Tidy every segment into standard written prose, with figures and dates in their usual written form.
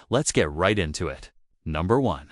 Let's get right into it. Number 1.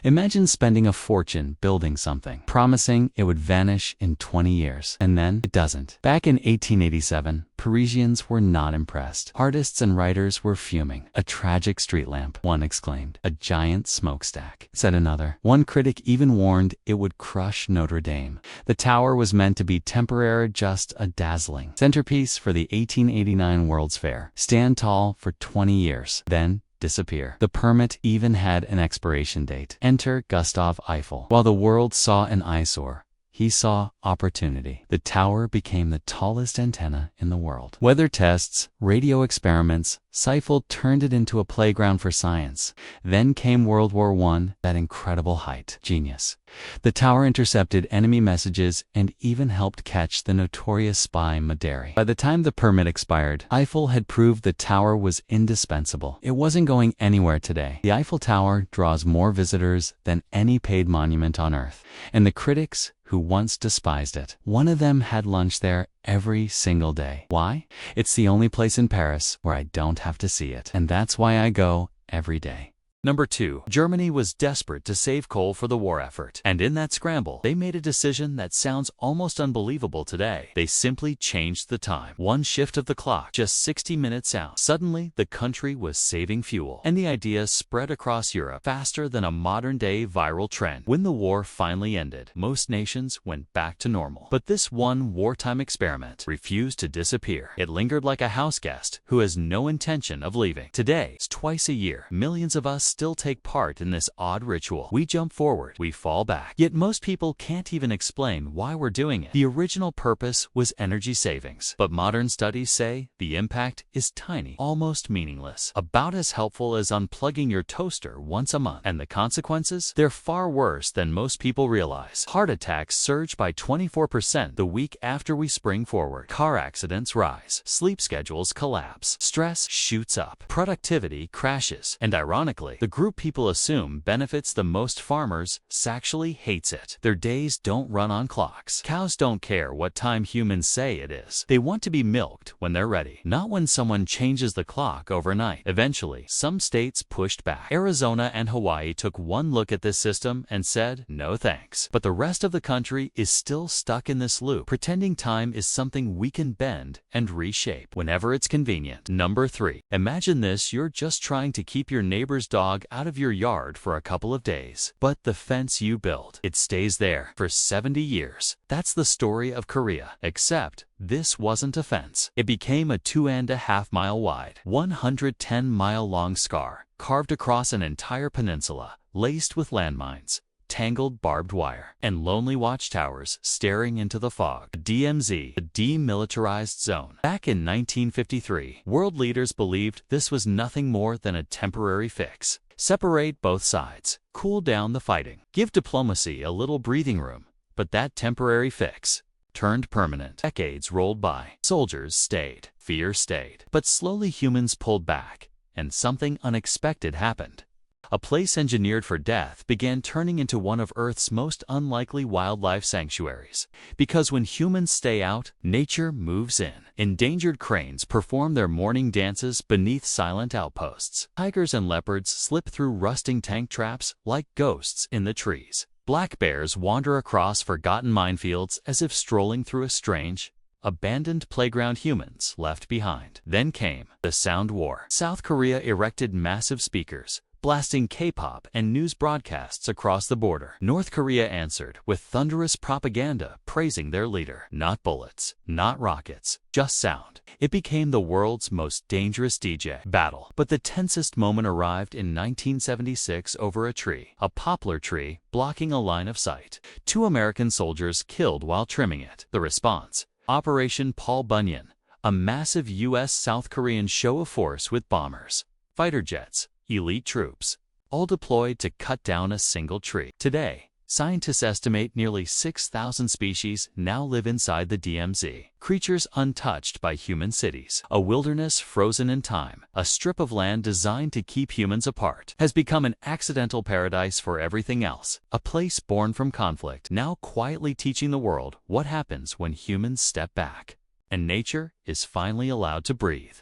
Imagine spending a fortune building something, promising it would vanish in 20 years, and then it doesn't. Back in 1887, Parisians were not impressed. Artists and writers were fuming. "A tragic street lamp," one exclaimed. "A giant smokestack," said another. One critic even warned it would crush Notre Dame. The tower was meant to be temporary, just a dazzling centerpiece for the 1889 World's Fair. Stand tall for 20 years, then disappear. The permit even had an expiration date. Enter Gustave Eiffel. While the world saw an eyesore, he saw opportunity. The tower became the tallest antenna in the world. Weather tests, radio experiments, Eiffel turned it into a playground for science. Then came World War I, that incredible height. Genius. The tower intercepted enemy messages and even helped catch the notorious spy Maderi. By the time the permit expired, Eiffel had proved the tower was indispensable. It wasn't going anywhere today. The Eiffel Tower draws more visitors than any paid monument on Earth. And the critics who once despised it, one of them had lunch there every single day. Why? It's the only place in Paris where I don't have to see it. And that's why I go every day. Number 2. Germany was desperate to save coal for the war effort. And in that scramble, they made a decision that sounds almost unbelievable today. They simply changed the time. One shift of the clock, just 60 minutes out. Suddenly, the country was saving fuel. And the idea spread across Europe faster than a modern-day viral trend. When the war finally ended, most nations went back to normal. But this one wartime experiment refused to disappear. It lingered like a house guest who has no intention of leaving. Today, twice a year, millions of us still take part in this odd ritual. We jump forward, we fall back. Yet most people can't even explain why we're doing it. The original purpose was energy savings, but modern studies say the impact is tiny, almost meaningless, about as helpful as unplugging your toaster once a month. And the consequences? They're far worse than most people realize. Heart attacks surge by 24% the week after we spring forward. Car accidents rise. Sleep schedules collapse. Stress shoots up. Productivity crashes. And ironically, the group people assume benefits the most farmers actually hates it. Their days don't run on clocks. Cows don't care what time humans say it is. They want to be milked when they're ready, not when someone changes the clock overnight. Eventually, some states pushed back. Arizona and Hawaii took one look at this system and said, no thanks. But the rest of the country is still stuck in this loop, pretending time is something we can bend and reshape whenever it's convenient. Number 3. Imagine this: you're just trying to keep your neighbor's dog out of your yard for a couple of days. But the fence you build, it stays there for 70 years. That's the story of Korea, except this wasn't a fence. It became a 2.5 mile wide, 110-mile long scar, carved across an entire peninsula, laced with landmines, tangled barbed wire, and lonely watchtowers staring into the fog. The DMZ, the Demilitarized Zone. Back in 1953, world leaders believed this was nothing more than a temporary fix. Separate both sides, cool down the fighting, give diplomacy a little breathing room. But that temporary fix turned permanent. Decades rolled by. Soldiers stayed. Fear stayed. But slowly humans pulled back, and something unexpected happened. A place engineered for death began turning into one of Earth's most unlikely wildlife sanctuaries. Because when humans stay out, nature moves in. Endangered cranes perform their morning dances beneath silent outposts. Tigers and leopards slip through rusting tank traps like ghosts in the trees. Black bears wander across forgotten minefields as if strolling through a strange, abandoned playground humans left behind. Then came the sound war. South Korea erected massive speakers, blasting K-pop and news broadcasts across the border. North Korea answered with thunderous propaganda praising their leader. Not bullets, not rockets, just sound. It became the world's most dangerous DJ battle. But the tensest moment arrived in 1976 over a tree, a poplar tree blocking a line of sight. 2 American soldiers killed while trimming it. The response: Operation Paul Bunyan, a massive U.S.-South Korean show of force with bombers, fighter jets, elite troops, all deployed to cut down a single tree. Today, scientists estimate nearly 6,000 species now live inside the DMZ, creatures untouched by human cities. A wilderness frozen in time, a strip of land designed to keep humans apart, has become an accidental paradise for everything else. A place born from conflict, now quietly teaching the world what happens when humans step back, and nature is finally allowed to breathe.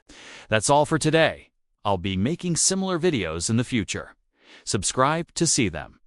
That's all for today. I'll be making similar videos in the future. Subscribe to see them.